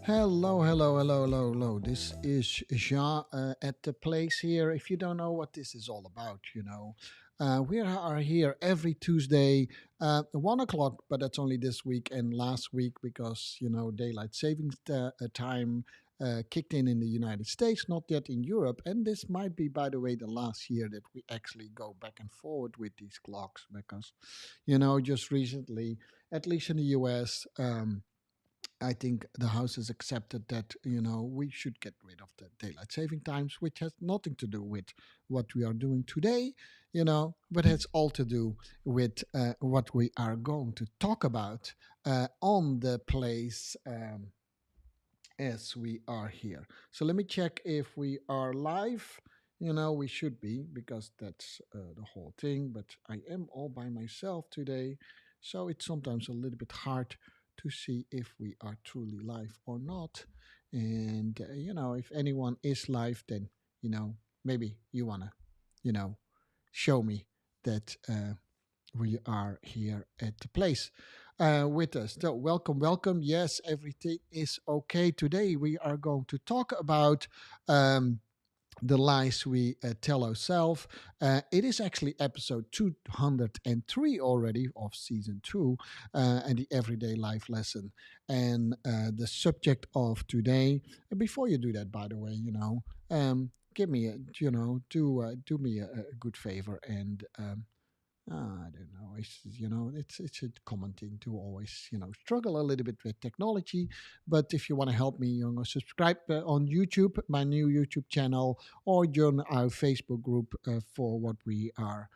Hello, hello, hello, hello, hello. This is Jean at the place here. If you don't know what this is all about, we are here every Tuesday, 1 o'clock, but that's only this week and last week because, daylight savings time kicked in the United States, not yet in Europe. And this might be, by the way, the last year that we actually go back and forward with these clocks because, just recently, at least in the US, I think the House has accepted that, we should get rid of the daylight saving times, which has nothing to do with what we are doing today, but has all to do with what we are going to talk about on the place as we are here. So let me check if we are live. We should be because that's the whole thing, but I am all by myself today. So it's sometimes a little bit hard to see if we are truly live or not. And, if anyone is live, then, maybe you want to, you know, show me that we are here at the place with us. So, welcome, welcome. Yes, everything is okay. Today, we are going to talk about um, the lies we tell ourselves. It is actually episode 203 already of season 2 and the everyday life lesson. And the subject of today, and before you do that, by the way, give me a, do me a good favor and I don't know. It's a common thing to always struggle a little bit with technology. But if you want to help me, subscribe on YouTube, my new YouTube channel, or join our Facebook group for what we are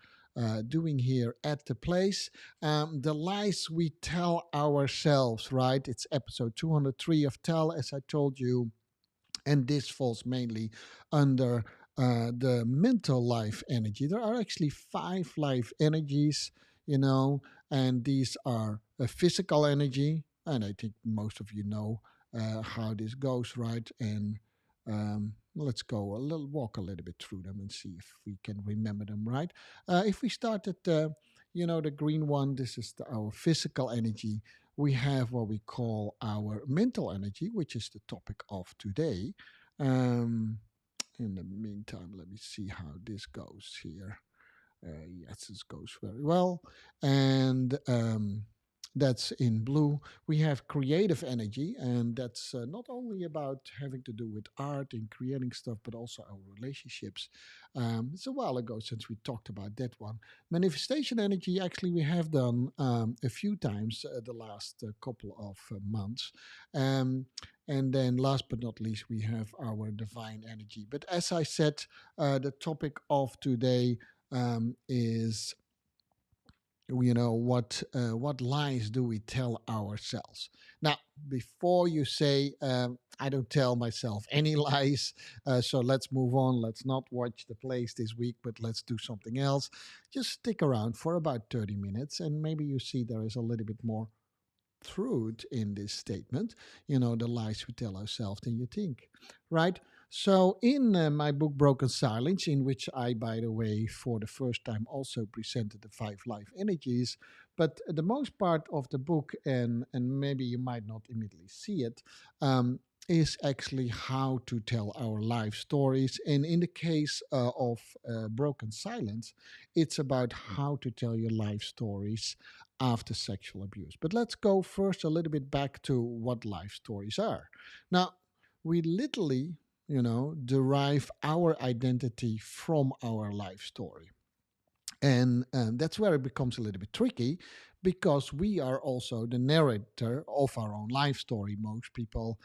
doing here at the place. The lies we tell ourselves, right? It's episode 203 of Tell, as I told you, and this falls mainly under the mental life energy. There are actually five life energies, and these are a physical energy, and I think most of you know how this goes, right? And let's go walk a little bit through them and see if we can remember them, right? If we start at the green one, this is our physical energy. We have what we call our mental energy, which is the topic of today. Um, in the meantime, let me see how this goes here. Yes, this goes very well. And that's in blue. We have creative energy, and that's not only about having to do with art and creating stuff, but also our relationships. It's a while ago since we talked about that one. Manifestation energy, actually, we have done a few times the last couple of months. Um, and then, last but not least, we have our divine energy. But as I said, the topic of today is what lies do we tell ourselves. Now, before you say I don't tell myself any lies, so let's move on, let's not watch the plays this week, but let's do something else. Just stick around for about 30 minutes and maybe you see there is a little bit more truth in this statement, the lies we tell ourselves than you think, right? So, in my book Broken Silence, in which I, by the way, for the first time also presented the five life energies, but the most part of the book, and maybe you might not immediately see it, is actually how to tell our life stories. And in the case of Broken Silence, it's about how to tell your life stories after sexual abuse. But let's go first a little bit back to what life stories are. Now, we literally, derive our identity from our life story. And that's where it becomes a little bit tricky because we are also the narrator of our own life story. Most people,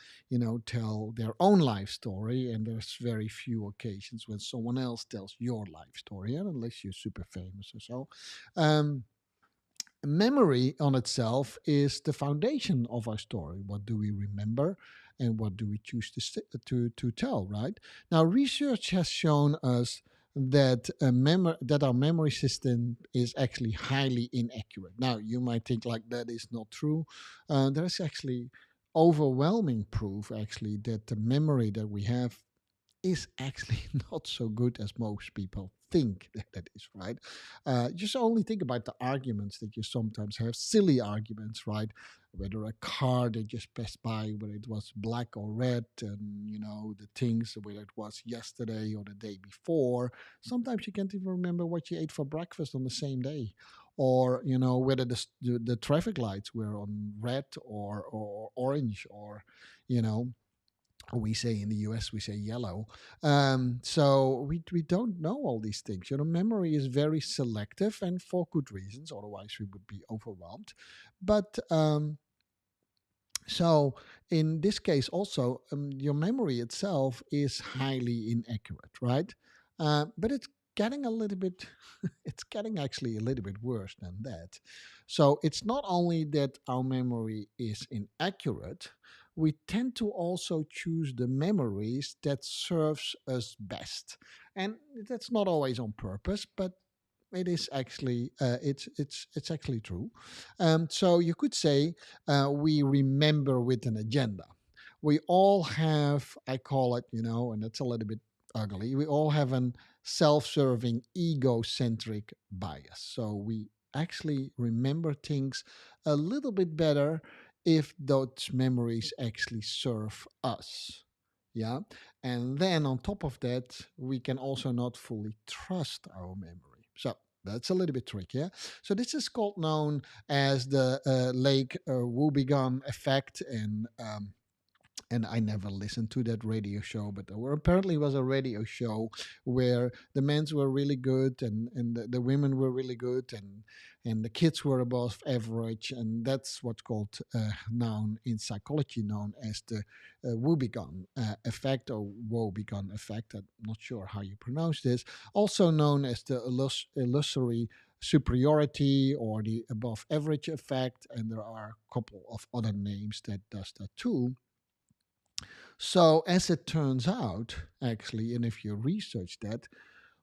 tell their own life story, and there's very few occasions when someone else tells your life story, unless you're super famous or so. Um, Memory on itself is the foundation of our story. What do we remember and what do we choose to tell, right? Now, research has shown us that that our memory system is actually highly inaccurate. Now, you might think like that is not true. There's actually overwhelming proof actually that the memory that we have is actually not so good as most people think that it is, right? Just only think about the arguments that you sometimes have, silly arguments, right? Whether a car that just passed by, whether it was black or red, and the things, whether it was yesterday or the day before. Sometimes you can't even remember what you ate for breakfast on the same day, or whether the traffic lights were on red or orange, or you know we say in the US we say yellow. So we don't know all these things. Memory is very selective, and for good reasons. Otherwise, we would be overwhelmed. But so in this case, also, your memory itself is highly inaccurate, right? But it's getting a little bit, it's getting actually a little bit worse than that. So it's not only that our memory is inaccurate, we tend to also choose the memories that serves us best, and that's not always on purpose, but it is actually it's actually true. So you could say we remember with an agenda. We all have, I call it, and it's a little bit ugly. We all have an self-serving, egocentric bias. So we actually remember things a little bit better if those memories actually serve us. Yeah. And then on top of that, we can also not fully trust our memory. So that's a little bit trickier. So this is called known as the Lake Wobegon effect, and I never listened to that radio show, but there apparently was a radio show where the men were really good, and the women were really good, and the kids were above average, and that's what's called known in psychology known as the Wobegon effect, or Wobegon effect. I'm not sure how you pronounce this. Also known as the illusory superiority or the above average effect, and there are a couple of other names that does that too. So, as it turns out, actually, and if you research that,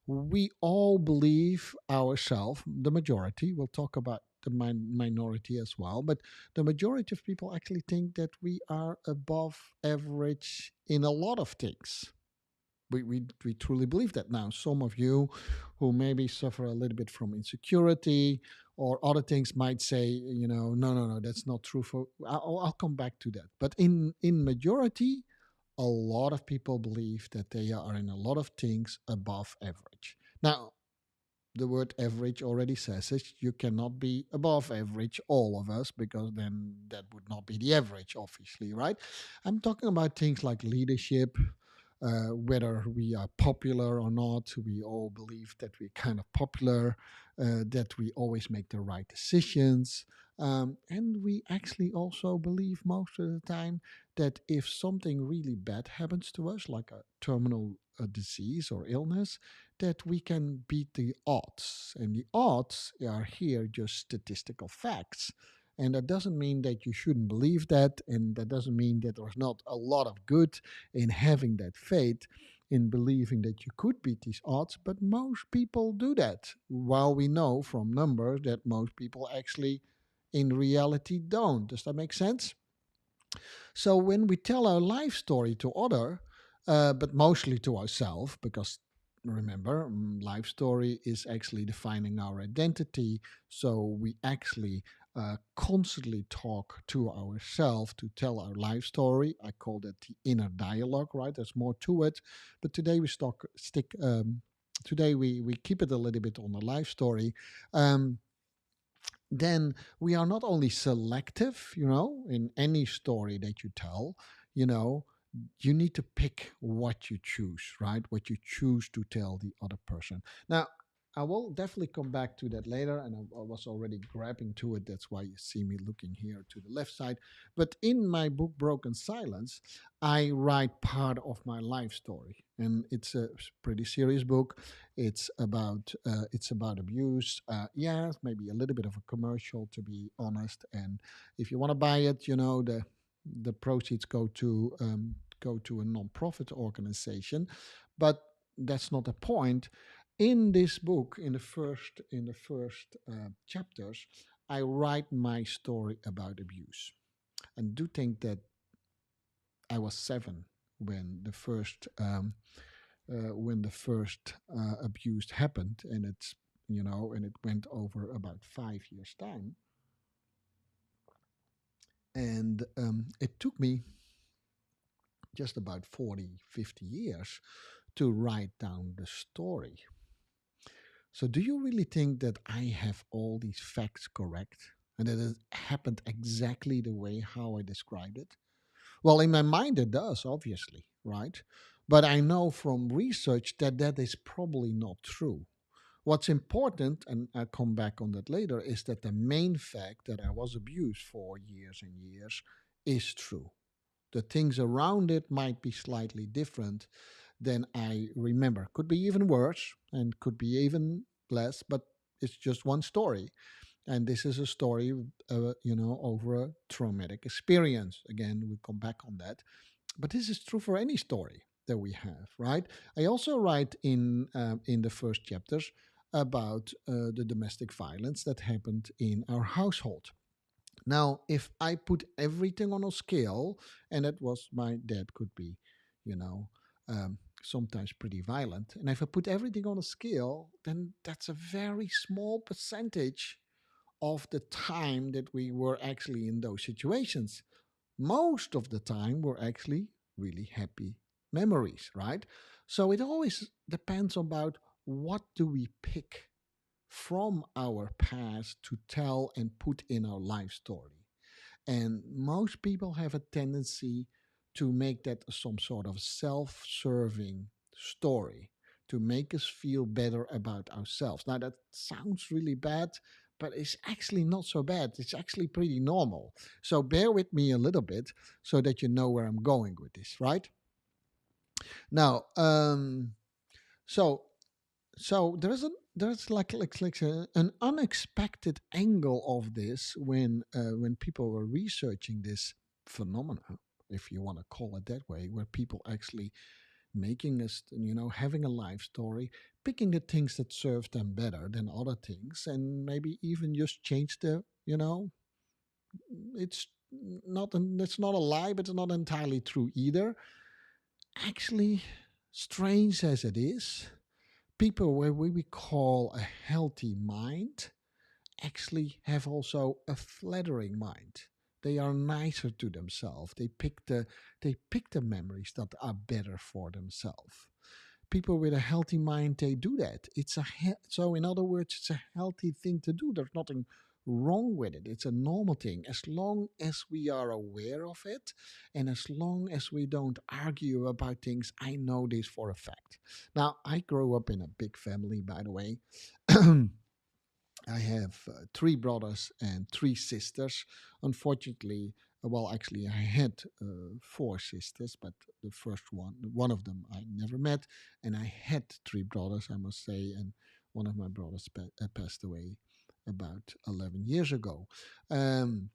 we all believe ourselves, the majority, we'll talk about the minority as well, but the majority of people actually think that we are above average in a lot of things. We truly believe that. Now, some of you who maybe suffer a little bit from insecurity or other things might say, no, no, no, that's not true. I'll come back to that. But in majority, a lot of people believe that they are in a lot of things above average. Now, the word average already says it. You cannot be above average, all of us, because then that would not be the average, obviously, right? I'm talking about things like leadership, whether we are popular or not. We all believe that we're kind of popular, that we always make the right decisions. And we actually also believe most of the time that if something really bad happens to us, like a terminal disease or illness, that we can beat the odds. And the odds are here just statistical facts. And that doesn't mean that you shouldn't believe that. And that doesn't mean that there's not a lot of good in having that faith, in believing that you could beat these odds. But most people do that, while we know from numbers that most people actually in reality don't. Does that make sense? So when we tell our life story to other, but mostly to ourselves, because remember, life story is actually defining our identity. So we actually constantly talk to ourselves to tell our life story. I call that the inner dialogue, right? There's more to it, but today we stick. Today we keep it a little bit on the life story. Then we are not only selective, in any story that you tell, you know, you need to pick what you choose, right? What you choose to tell the other person. Now, I will definitely come back to that later, and I was already grabbing to it. That's why you see me looking here to the left side. But in my book, Broken Silence, I write part of my life story, and it's a pretty serious book. It's about abuse. Yeah, maybe a little bit of a commercial, to be honest. And if you want to buy it, the proceeds go to a non-profit organization, but that's not the point. In this book, in the first chapters, I write my story about abuse, and do think that I was 7 when the first when the first abuse happened, and it went over about 5 years time, and it took me just about 40, 50 years to write down the story. So, do you really think that I have all these facts correct and that it happened exactly the way how I described it? Well, in my mind, it does, obviously, right? But I know from research that that is probably not true. What's important, and I'll come back on that later, is that the main fact that I was abused for years and years is true. The things around it might be slightly different than I remember. Could be even worse and could be even less, but it's just one story. And this is a story, over a traumatic experience. Again, we come back on that. But this is true for any story that we have, right? I also write in the first chapters about the domestic violence that happened in our household. Now, if I put everything on a scale, and that was my dad could be, you know, sometimes pretty violent, and if I put everything on a scale, then that's a very small percentage of the time that we were actually in those situations. Most of the time, we're actually really happy memories, right? So it always depends about what do we pick from our past to tell and put in our life story. And most people have a tendency to make that some sort of self serving story to make us feel better about ourselves. Now, that sounds really bad, but it's actually not so bad. It's actually pretty normal. So, bear with me a little bit so that you know where I'm going with this, right? Now, so there's an unexpected angle of this when people were researching this phenomena, if you want to call it that way, where people actually making us, having a life story, picking the things that serve them better than other things, and maybe even just change it's it's not a lie, but it's not entirely true either. Actually, strange as it is, people where we call a healthy mind actually have also a flattering mind. They are nicer to themselves. They pick the memories that are better for themselves. People with a healthy mind, they do that. So in other words, it's a healthy thing to do. There's nothing wrong with it. It's a normal thing as long as we are aware of it, and as long as we don't argue about things. I know this for a fact. Now, I grew up in a big family, by the way. I have three brothers and three sisters. Unfortunately, well, actually, I had four sisters, but the first one of them I never met. And I had three brothers, I must say, and one of my brothers passed away about 11 years ago. Um,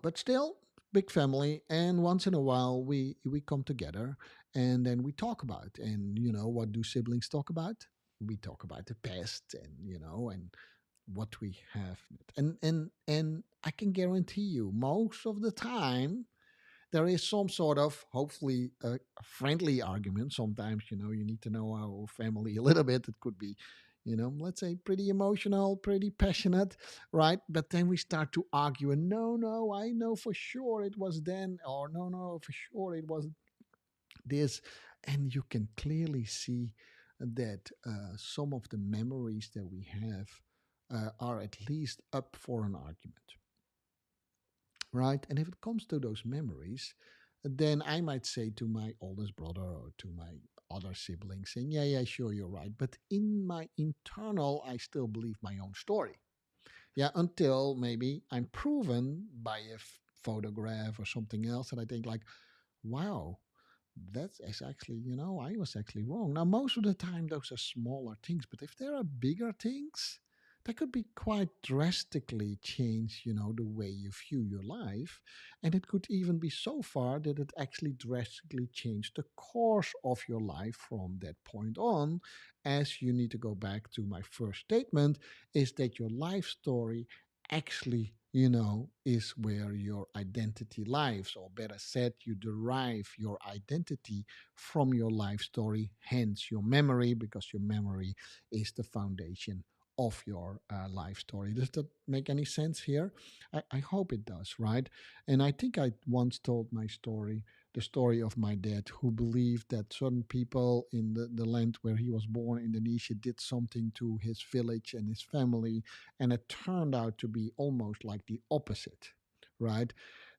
but still, big family, and once in a while we come together and then we talk about. And what do siblings talk about? We talk about the past, and what we have. And I can guarantee you, most of the time there is some sort of, hopefully, a friendly argument. Sometimes, you need to know our family a little bit. It could be, let's say pretty emotional, pretty passionate, right? But then we start to argue, and no, no, I know for sure it was then, or no, no, for sure it was this. And you can clearly see that some of the memories that we have are at least up for an argument, right? And if it comes to those memories, then I might say to my oldest brother or to my other siblings, saying, yeah, yeah, sure, you're right. But in my internal, I still believe my own story. Yeah, until maybe I'm proven by a photograph or something else that I think, like, wow, that's actually, I was actually wrong. Now, most of the time, those are smaller things, but if there are bigger things, that could be quite drastically change, the way you view your life. And it could even be so far that it actually drastically changed the course of your life from that point on. As you need to go back to my first statement, is that your life story actually, is where your identity lies, or better said, you derive your identity from your life story, hence your memory, because your memory is the foundation of your life story. Does that make any sense here? I hope it does, right? And I think I once told my story, the story of my dad, who believed that certain people in the land where he was born, Indonesia, did something to his village and his family, and it turned out to be almost like the opposite, right?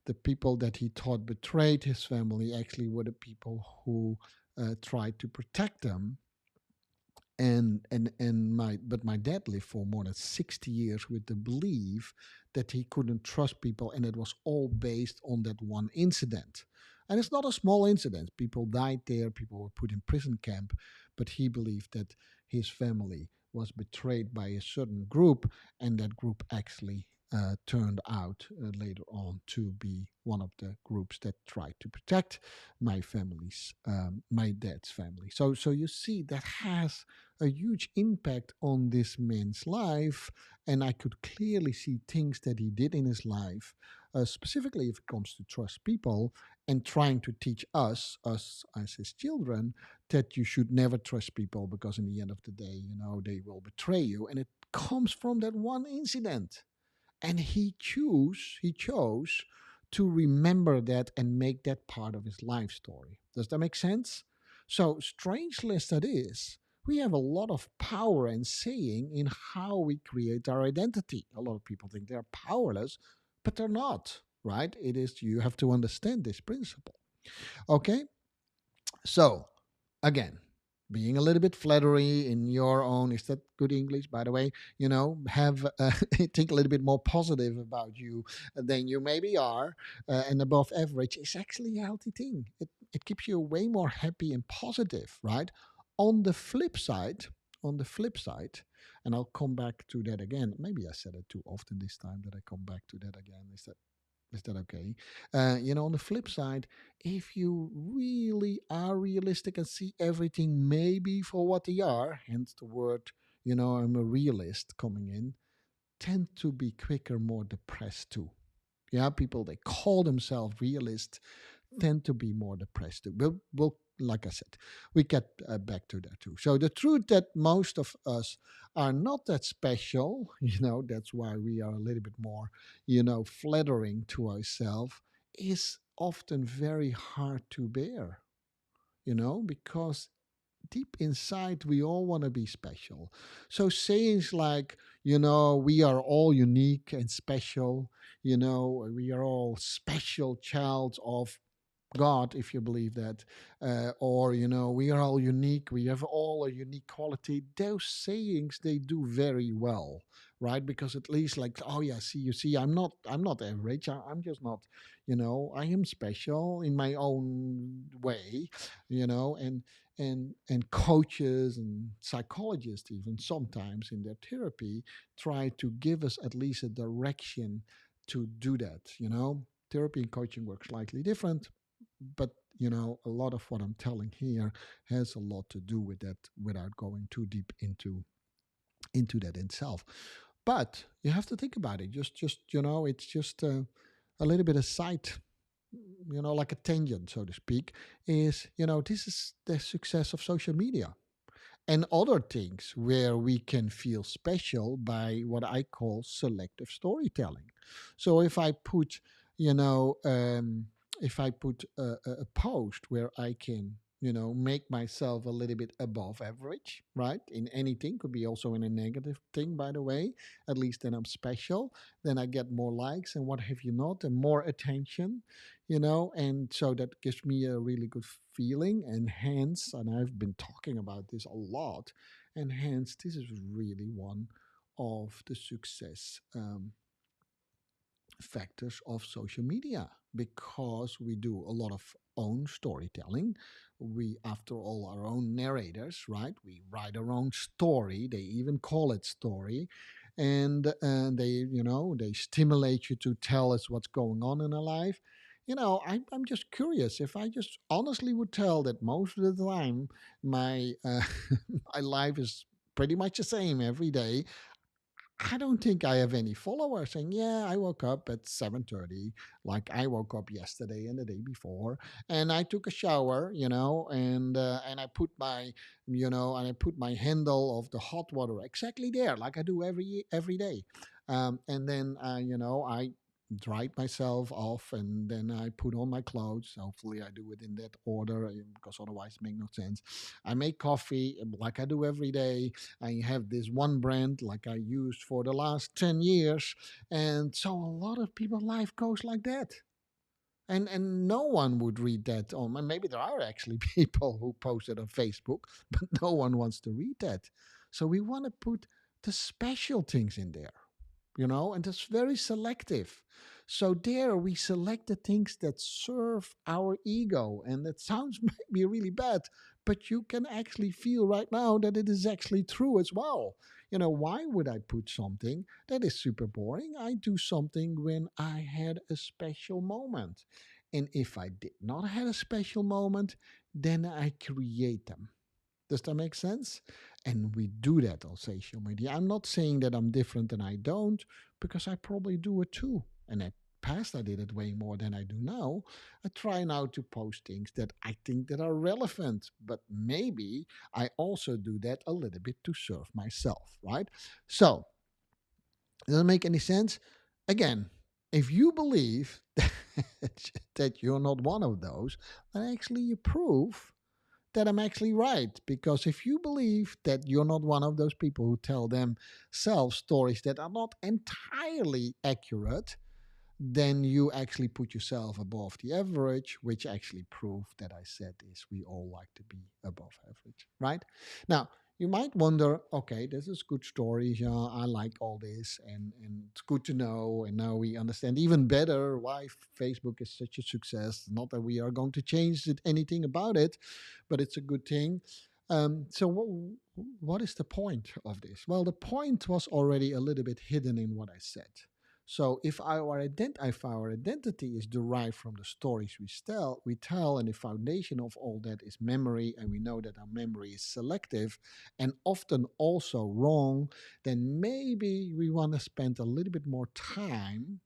The people that he thought betrayed his family actually were the people who tried to protect them. And my dad lived for more than 60 years with the belief that he couldn't trust people, and it was all based on that one incident. And it's not a small incident. People died there, people were put in prison camp, but he believed that his family was betrayed by a certain group, and that group actually turned out later on to be one of the groups that tried to protect my dad's family. So you see, that has a huge impact on this man's life. And I could clearly see things that he did in his life, specifically if it comes to trust people, and trying to teach us as his children, that you should never trust people, because in the end of the day, they will betray you. And it comes from that one incident. And he chose to remember that and make that part of his life story. Does that make sense? So, strangely as that is, we have a lot of power and saying in how we create our identity. A lot of people think they're powerless, but they're not, right? It is, you have to understand this principle. Okay? So, again, being a little bit flattery in your own, is that good English, by the way? Have think a little bit more positive about you than you maybe are, and above average is actually a healthy thing. It keeps you way more happy and positive, right? On the flip side, on the flip side, and I'll come back to that again. Maybe I said it too often this time that I come back to that again. Is that okay? On the flip side, if you really are realistic and see everything maybe for what they are, hence the word, I'm a realist coming in, tend to be quicker, more depressed too. Yeah, people, they call themselves realists, tend to be more depressed too. We'll like I said, we get back to that too. So the truth that most of us are not that special, that's why we are a little bit more, flattering to ourselves, is often very hard to bear, because deep inside we all want to be special. So sayings like, we are all unique and special, we are all special child of God, if you believe that, or we are all unique, we have all a unique quality. Those sayings, they do very well, right? Because at least, like, oh yeah, see, you see, I'm not average. I'm just not, I am special in my own way, and coaches and psychologists even sometimes in their therapy try to give us at least a direction to do that. Therapy and coaching work slightly different, but a lot of what I'm telling here has a lot to do with that without going too deep into that itself. But you have to think about it. Just it's just a little bit aside, like a tangent, so to speak. Is this is the success of social media and other things where we can feel special by what I call selective storytelling. So you know, um, if I put a post where I can, make myself a little bit above average, right? In anything, could be also in a negative thing, by the way. At least then I'm special. Then I get more likes and what have you not, and more attention, and so that gives me a really good feeling. And hence, and I've been talking about this a lot, and hence this is really one of the success factors of social media, because we do a lot of own storytelling. We, after all, our own narrators, right? We write our own story. They even call it story. And they stimulate you to tell us what's going on in our life. I'm just curious, if I just honestly would tell that most of the time my my life is pretty much the same every day, I don't think I have any followers saying, "Yeah, I woke up at 7:30, like I woke up yesterday and the day before, and I took a shower, and I put and I put my handle of the hot water exactly there, like I do every day, and then I dried myself off, and then I put on my clothes. Hopefully, I do it in that order because otherwise, it makes no sense. I make coffee like I do every day. I have this one brand like I used for the last 10 years. And so a lot of people's life goes like that. And no one would read that on. And maybe there are actually people who post it on Facebook, but no one wants to read that. So we want to put the special things in there, and it's very selective. So there we select the things that serve our ego, and that sounds maybe really bad, but you can actually feel right now that it is actually true as well. Why would I put something that is super boring? I do something when I had a special moment, and if I did not have a special moment, then I create them. Does that make sense? And we do that on social media. I'm not saying that I'm different and I don't, because I probably do it too. And at past I did it way more than I do now. I try now to post things that I think that are relevant, but maybe I also do that a little bit to serve myself, right? So, does it make any sense? Again, if you believe that you're not one of those, then actually you prove that I'm actually right. Because if you believe that you're not one of those people who tell themselves stories that are not entirely accurate, then you actually put yourself above the average, which actually proof that I said is we all like to be above average, right? Now, you might wonder, okay, this is good stories. Yeah, I like all this, and it's good to know. And now we understand even better why Facebook is such a success. Not that we are going to change anything about it, but it's a good thing. So, what is the point of this? Well, the point was already a little bit hidden in what I said. So if our identity is derived from the stories we tell, and the foundation of all that is memory, and we know that our memory is selective and often also wrong, then maybe we want to spend a little bit more time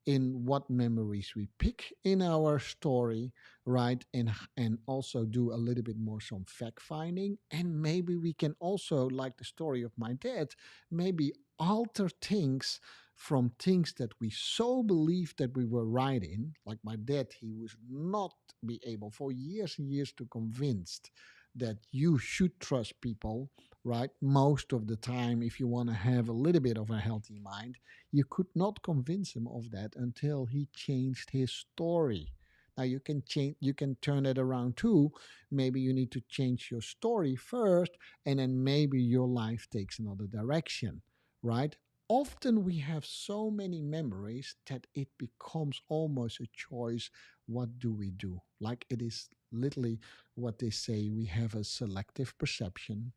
in what memories we pick in our story, right? And also do a little bit more some fact finding, and maybe we can also, like the story of my dad, maybe alter things from things that we so believed that we were right in. Like my dad, he was not be able for years and years to convinced that you should trust people, right? Most of the time, if you want to have a little bit of a healthy mind, you could not convince him of that until he changed his story. Now you can turn it around too. Maybe you need to change your story first, and then maybe your life takes another direction, right? Often we have so many memories that it becomes almost a choice. What do we do? Like it is literally what they say, we have a selective perception,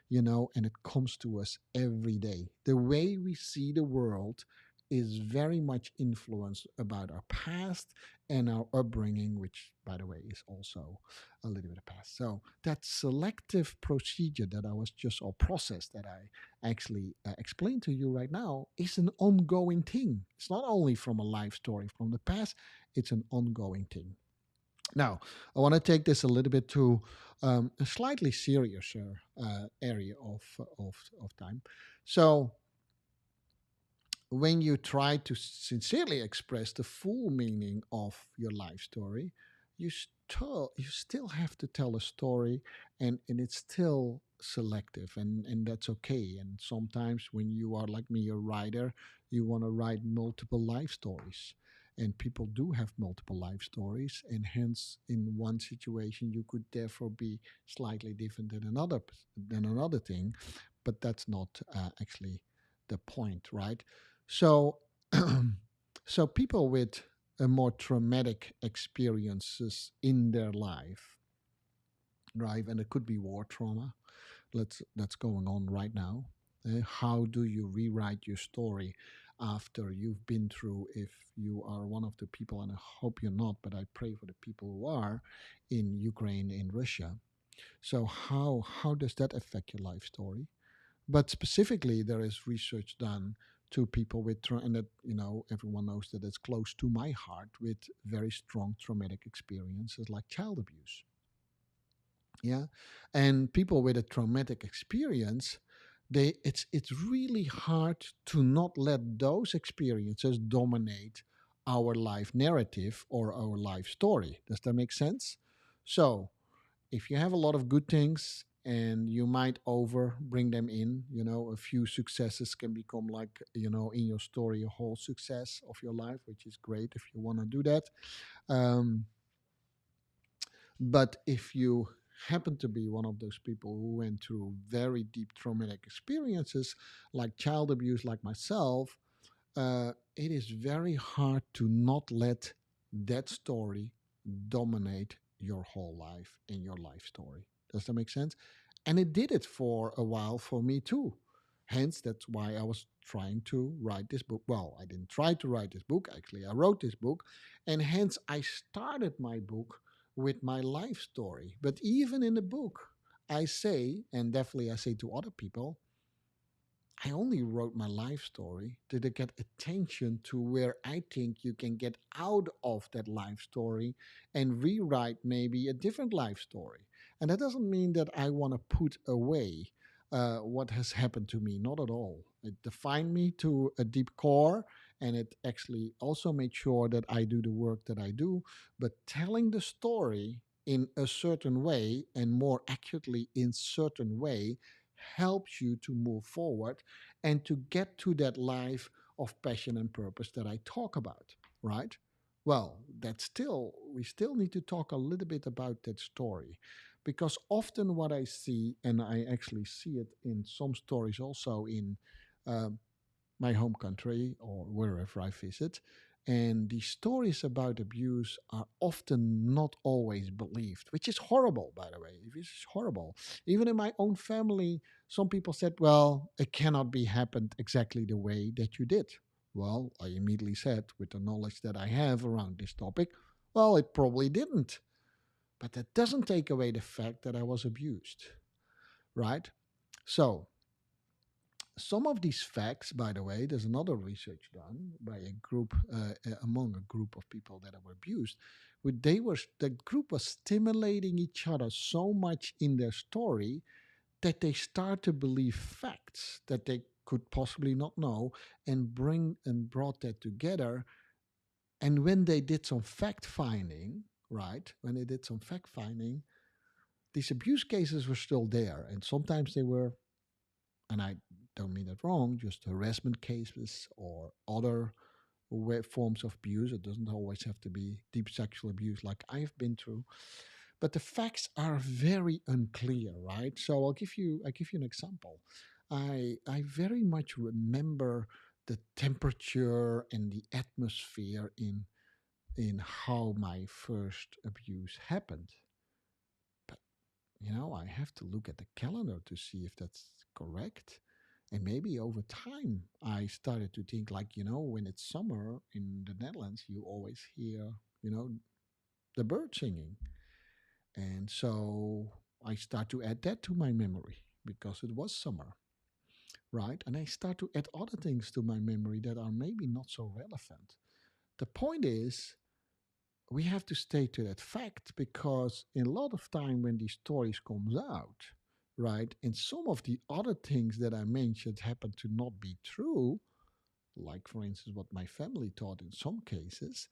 and it comes to us every day. The way we see the world is very much influenced about our past and our upbringing, which, by the way, is also a little bit of past. So that selective procedure that I was just, or process that I actually explained to you right now, is an ongoing thing. It's not only from a life story from the past, it's an ongoing thing. Now, I want to take this a little bit to a slightly seriouser area of time. So, when you try to sincerely express the full meaning of your life story, you still have to tell a story, and it's still selective, and that's okay. And sometimes when you are like me, a writer, you want to write multiple life stories. And people do have multiple life stories, and hence, in one situation, you could therefore be slightly different than another thing, but that's not actually the point, right? So, so people with a more traumatic experiences in their life, right? And it could be war trauma. That's going on right now. How do you rewrite your story after you've been through? If you are one of the people, and I hope you're not, but I pray for the people who are in Ukraine, in Russia. So how does that affect your life story? But specifically, there is research done to people and that, everyone knows that it's close to my heart, with very strong traumatic experiences like child abuse. Yeah. And people with a traumatic experience, it's really hard to not let those experiences dominate our life narrative or our life story. Does that make sense? So if you have a lot of good things and you might over bring them in, a few successes can become, like, in your story, a whole success of your life, which is great if you want to do that. um, but if you happen to be one of those people who went through very deep traumatic experiences, like child abuse, like myself, it is very hard to not let that story dominate your whole life and your life story. Does that make sense? And it did it for a while for me too. Hence, that's why I was trying to write this book. Well, I didn't try to write this book, actually, I wrote this book. And hence, I started my book with my life story. But even in the book, I say, and definitely I say to other people, I only wrote my life story to get attention to where I think you can get out of that life story and rewrite maybe a different life story. And that doesn't mean that I want to put away what has happened to me. Not at all. It defined me to a deep core, and it actually also made sure that I do the work that I do. But telling the story in a certain way, and more accurately in certain way, helps you to move forward and to get to that life of passion and purpose that I talk about, right? Well, we still need to talk a little bit about that story, because often what I see, and I actually see it in some stories also in um, my home country or wherever I visit. And the stories about abuse are often not always believed, which is horrible, by the way. It is horrible. Even in my own family, some people said, well, it cannot be happened exactly the way that you did. Well, I immediately said, with the knowledge that I have around this topic, well, it probably didn't. But that doesn't take away the fact that I was abused, right? So, some of these facts, by the way, there's another research done by a group, among a group of people that were abused. The group was stimulating each other so much in their story that they start to believe facts that they could possibly not know, and brought that together. And when they did some fact finding, right? When they did some fact finding, these abuse cases were still there, and sometimes they were, and I don't mean that wrong, just harassment cases or other forms of abuse. It doesn't always have to be deep sexual abuse like I've been through. But the facts are very unclear, right? So I give you an example. I very much remember the temperature and the atmosphere in how my first abuse happened. But I have to look at the calendar to see if that's correct. And maybe over time, I started to think, like, when it's summer in the Netherlands, you always hear, the bird singing. And so I start to add that to my memory because it was summer, right? And I start to add other things to my memory that are maybe not so relevant. The point is, we have to stay to that fact, because in a lot of time when these stories comes out, right, and some of the other things that I mentioned happen to not be true, like for instance what my family taught in some cases,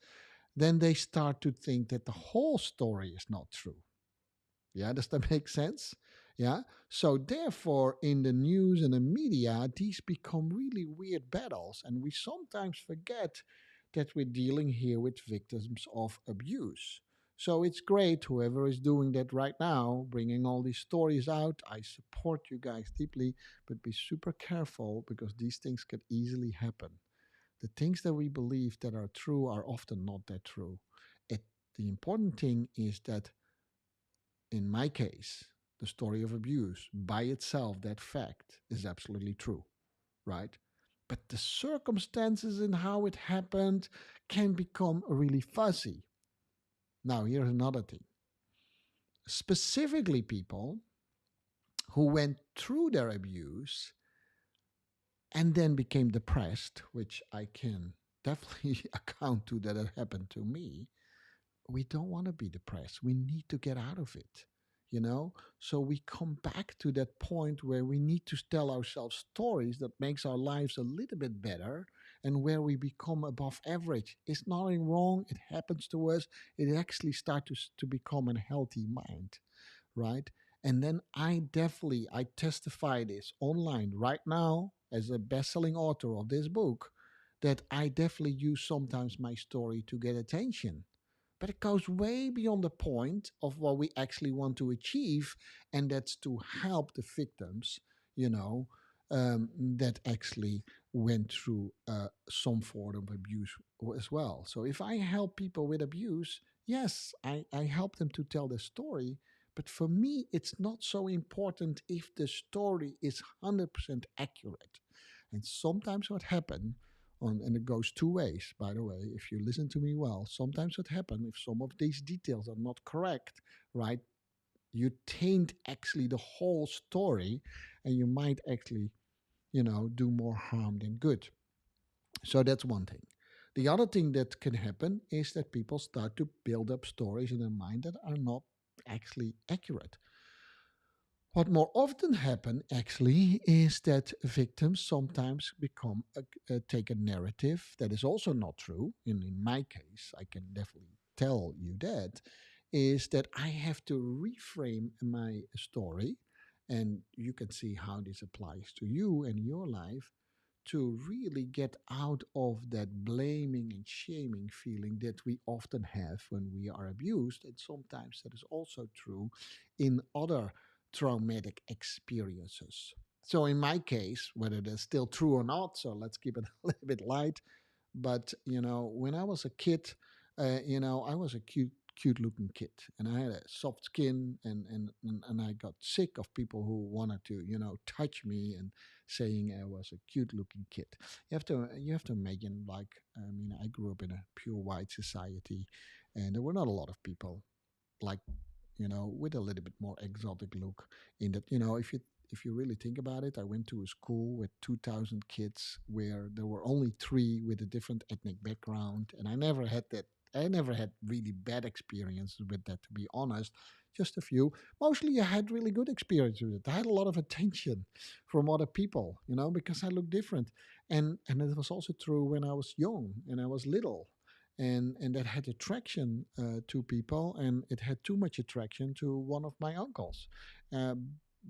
then they start to think that the whole story is not true. Yeah, does that make sense? Yeah. So therefore, in the news and the media, these become really weird battles, and we sometimes forget that we're dealing here with victims of abuse. So it's great, whoever is doing that right now, bringing all these stories out. I support you guys deeply, but be super careful, because these things could easily happen. The things that we believe that are true are often not that true. It, the important thing is that, in my case, the story of abuse by itself, that fact is absolutely true, right? But the circumstances and how it happened can become really fuzzy. Now, here's another thing. Specifically, people who went through their abuse and then became depressed, which I can definitely account to that it happened to me. We don't want to be depressed. We need to get out of it, you know? So we come back to that point where we need to tell ourselves stories that makes our lives a little bit better and where we become above average. It's nothing wrong. It happens to us. It actually starts to become a healthy mind, right? And then I testify this online right now as a best-selling author of this book that I definitely use sometimes my story to get attention, but it goes way beyond the point of what we actually want to achieve, and that's to help the victims, you know, that actually went through some form of abuse as well. So if I help people with abuse, yes, I help them to tell their story. But for me, it's not so important if the story is 100% accurate. And sometimes what happens, and it goes two ways, by the way, if you listen to me well, sometimes what happens if some of these details are not correct, right? You taint actually the whole story, and you might actually, do more harm than good. So that's one thing. The other thing that can happen is that people start to build up stories in their mind that are not actually accurate. What more often happen actually is that victims sometimes take a narrative that is also not true. In my case, I can definitely tell you that is that I have to reframe my story, and you can see how this applies to you and your life to really get out of that blaming and shaming feeling that we often have when we are abused. And sometimes that is also true in other traumatic experiences. So, in my case, whether that's still true or not, so let's keep it a little bit light. But when I was a kid, I was a cute looking kid, and I had a soft skin, and I got sick of people who wanted to touch me and saying I was a cute looking kid. You have to imagine, like, I grew up in a pure white society, and there were not a lot of people like with a little bit more exotic look in that. If you really think about it, I went to a school with 2,000 kids where there were only three with a different ethnic background, and I never had really bad experiences with that, to be honest. Just a few. Mostly I had really good experiences with it. I had a lot of attention from other people, because I looked different. And it was also true when I was young and I was little, and that had attraction to people, and it had too much attraction to one of my uncles.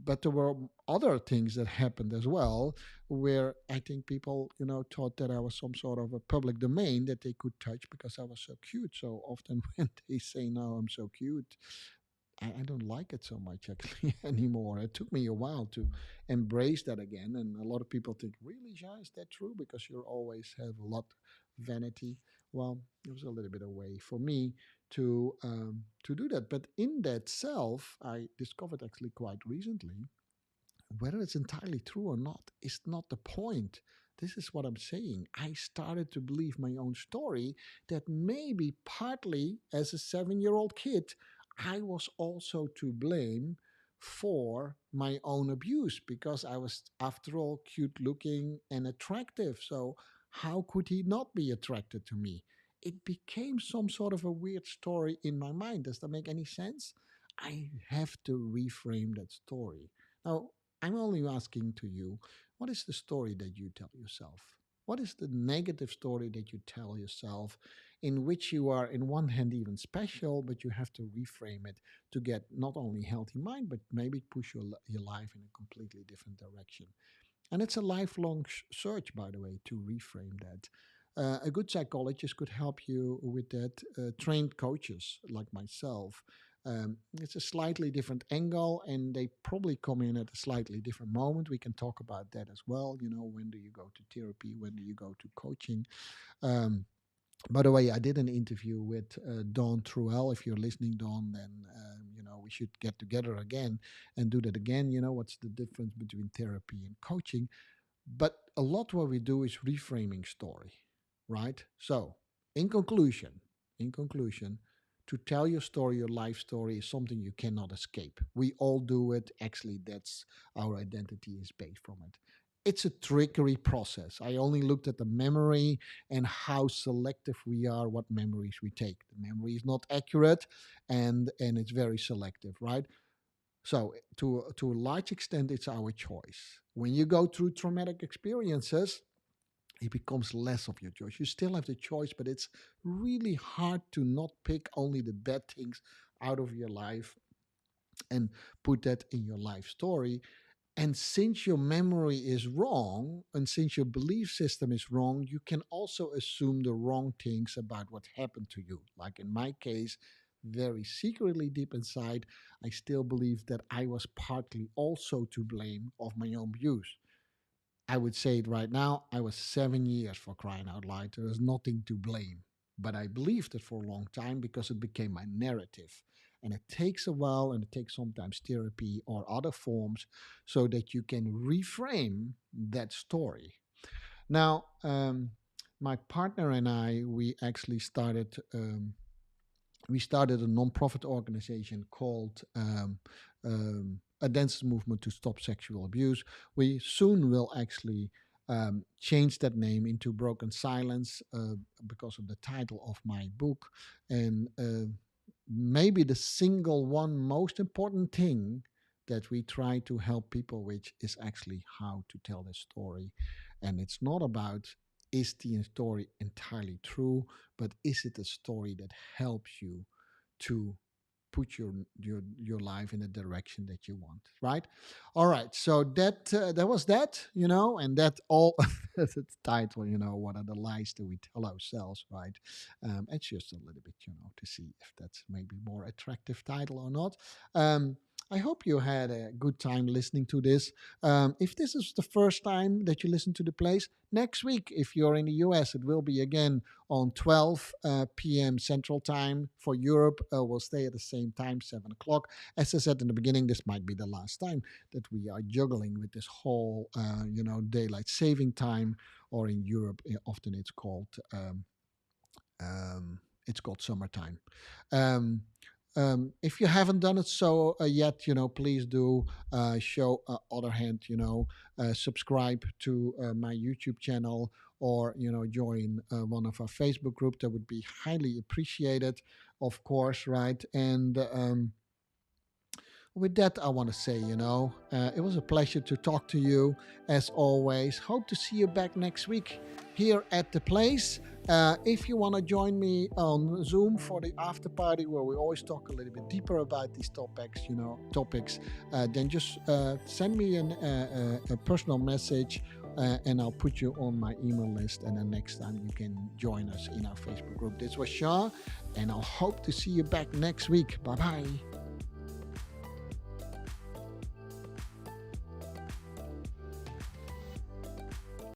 But there were other things that happened as well, where I think people, thought that I was some sort of a public domain that they could touch because I was so cute. So often when they say, "No, I'm so cute," I don't like it so much actually anymore. It took me a while to embrace that again, and a lot of people think, "Really, Ja, is that true? Because you always have a lot vanity." Well, it was a little bit a way for me to do that, but in that self, I discovered actually quite recently whether it's entirely true or not is not the point. This is what I'm saying. I started to believe my own story that maybe partly as a 7-year-old kid, I was also to blame for my own abuse because I was, after all, cute looking and attractive. So, how could he not be attracted to me? It became some sort of a weird story in my mind. Does that make any sense? I have to reframe that story. Now, I'm only asking to you, what is the story that you tell yourself? What is the negative story that you tell yourself in which you are, in one hand, even special, but you have to reframe it to get not only healthy mind, but maybe push your life in a completely different direction? And it's a lifelong search, by the way, to reframe that. A good psychologist could help you with that. Trained coaches like myself. It's a slightly different angle, and they probably come in at a slightly different moment. We can talk about that as well. When do you go to therapy? When do you go to coaching? Um, by the way, I did an interview with Dawn Truell. If you're listening, Dawn, then we should get together again and do that again. What's the difference between therapy and coaching? But a lot what we do is reframing story, right? So, in conclusion, to tell your story, your life story is something you cannot escape. We all do it. Actually, that's our identity is based from it. it's a trickery process. I only looked at the memory and how selective we are, what memories we take. The memory is not accurate, and it's very selective, right? So to a large extent, it's our choice. When you go through traumatic experiences, it becomes less of your choice. You still have the choice, but it's really hard to not pick only the bad things out of your life and put that in your life story. And since your memory is wrong, and since your belief system is wrong, you can also assume the wrong things about what happened to you. Like in my case, very secretly deep inside, I still believe that I was partly also to blame of my own abuse. I would say it right now, I was 7 years, for crying out loud. There is nothing to blame. But I believed it for a long time because it became my narrative. And it takes a while, and it takes sometimes therapy or other forms so that you can reframe that story. Now, my partner and I, we started a nonprofit organization called a dance movement to stop sexual abuse. We soon will actually change that name into Broken Silence because of the title of my book. And maybe the single one most important thing that we try to help people with is actually how to tell the story. And it's not about is the story entirely true, but is it a story that helps you to put your life in the direction that you want, right? All right, so that was that, and that all that's the title, what are the lies that we tell ourselves, right? It's just a little bit, to see if that's maybe more attractive title or not. I hope you had a good time listening to this. If this is the first time that you listen to the place, next week, if you're in the US, it will be again on 12 p.m. Central Time. For Europe, we'll stay at the same time, 7 o'clock. As I said in the beginning, this might be the last time that we are juggling with this whole, daylight saving time, or in Europe, often it's called summertime. Um, if you haven't done it so yet, please do show other hand, subscribe to my YouTube channel, or join one of our Facebook group. That would be highly appreciated, of course, right? And with that, I want to say, it was a pleasure to talk to you as always. Hope to see you back next week here at the place. If you want to join me on Zoom for the after party, where we always talk a little bit deeper about these topics, then just send me a personal message. And I'll put you on my email list. And then next time you can join us in our Facebook group. This was Shaw, and I'll hope to see you back next week. Bye bye.